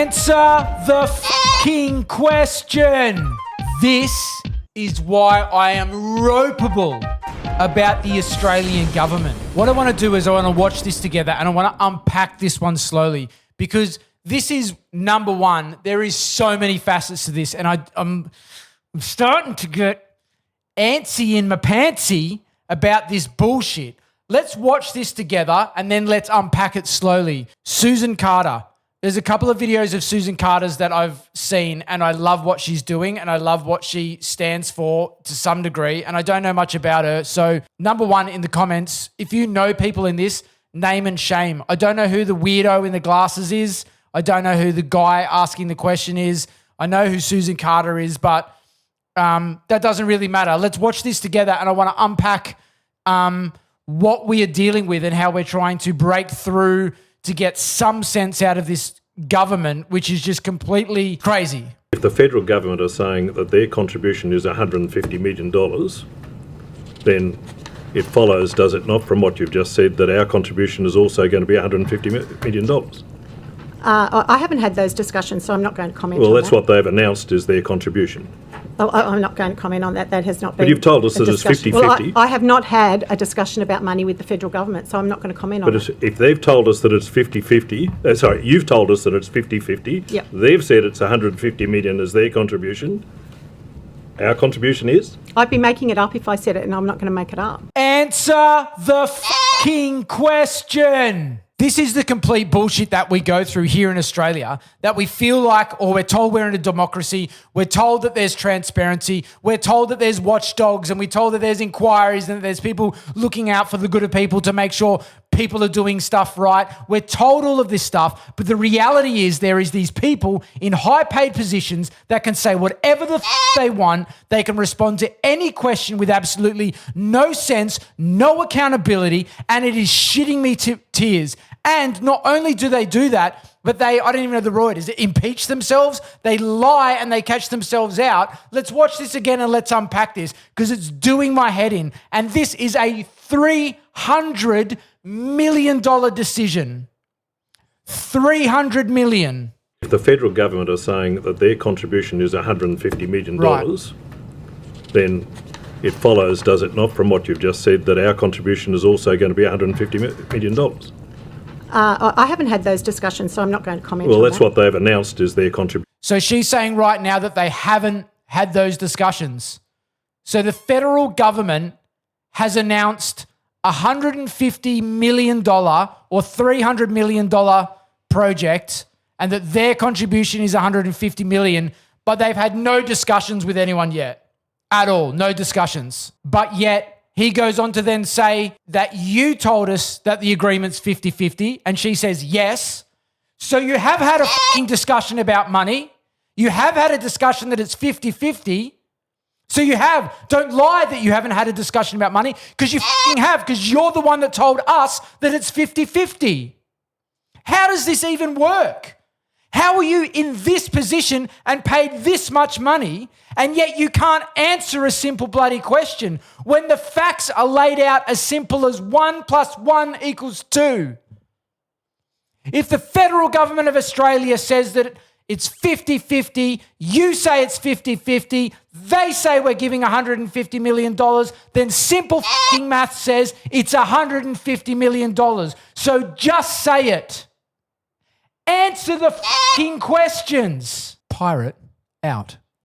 Answer the fucking question. This is why I am ropeable about the Australian government. What I want to do is I want to watch this together and I want to unpack this one slowly because this is number one. There is so many facets to this and I'm starting to get antsy in my pantsy about this bullshit. Let's watch this together and then let's unpack it slowly. Susan Carter. There's a couple of videos of Susan Carter's that I've seen and I love what she's doing and I love what she stands for to some degree and I don't know much about her. So number one in the comments, if you know people in this, name and shame. I don't know who the weirdo in the glasses is. I don't know who the guy asking the question is. I know who Susan Carter is, but that doesn't really matter. Let's watch this together and I want to unpack what we are dealing with and how we're trying to break through to get some sense out of this government, which is just completely crazy. If the federal government are saying that their contribution is $150 million, then it follows, does it not, from what you've just said, that our contribution is also going to be $150 million? I haven't had those discussions, so I'm not going to comment on that. Well, that's what they've announced is their contribution. I'm not going to comment on that. That has not been. But you've told us that it's 50-50. Well, I have not had a discussion about money with the federal government, so I'm not going to comment on it. But if they've told us that it's 50-50, sorry, you've told us that it's 50-50. Yep. They've said it's $150 million as their contribution. Our contribution is? I'd be making it up if I said it, and I'm not going to make it up. Answer the fucking question. This is the complete bullshit that we go through here in Australia, that we feel like, or we're told we're in a democracy, we're told that there's transparency, we're told that there's watchdogs, and we're told that there's inquiries and that there's people looking out for the good of people to make sure people are doing stuff right. We're told all of this stuff, but the reality is there is these people in high-paid positions that can say whatever the they want. They can respond to any question with absolutely no sense, no accountability, and it is shitting me to tears. And not only do they do that, but I don't even know the word, is it impeach themselves? They lie and they catch themselves out. Let's watch this again and let's unpack this because it's doing my head in. And this is a $300 million decision. $300 million. If the federal government are saying that their contribution is $150 million, right, then it follows, does it not, from what you've just said, that our contribution is also going to be $150 million? I haven't had those discussions, so I'm not going to comment on that. Well, that's what they've announced is their contribution. So she's saying right now that they haven't had those discussions. So the federal government has announced $150 million or $300 million project and that their contribution is $150 million, but they've had no discussions with anyone yet at all, no discussions. But yet he goes on to then say that you told us that the agreement's 50-50 and she says yes. So you have had a fucking discussion about money. You have had a discussion that it's 50-50. So you have. Don't lie that you haven't had a discussion about money because you fucking have, because you're the one that told us that it's 50-50. How does this even work? How are you in this position and paid this much money and yet you can't answer a simple bloody question when the facts are laid out as simple as 1 + 1 = 2? If the federal government of Australia says that it's 50-50, you say it's 50-50, they say we're giving $150 million, then simple fucking math says it's $150 million. So just say it. Answer the fucking questions. Pirate out.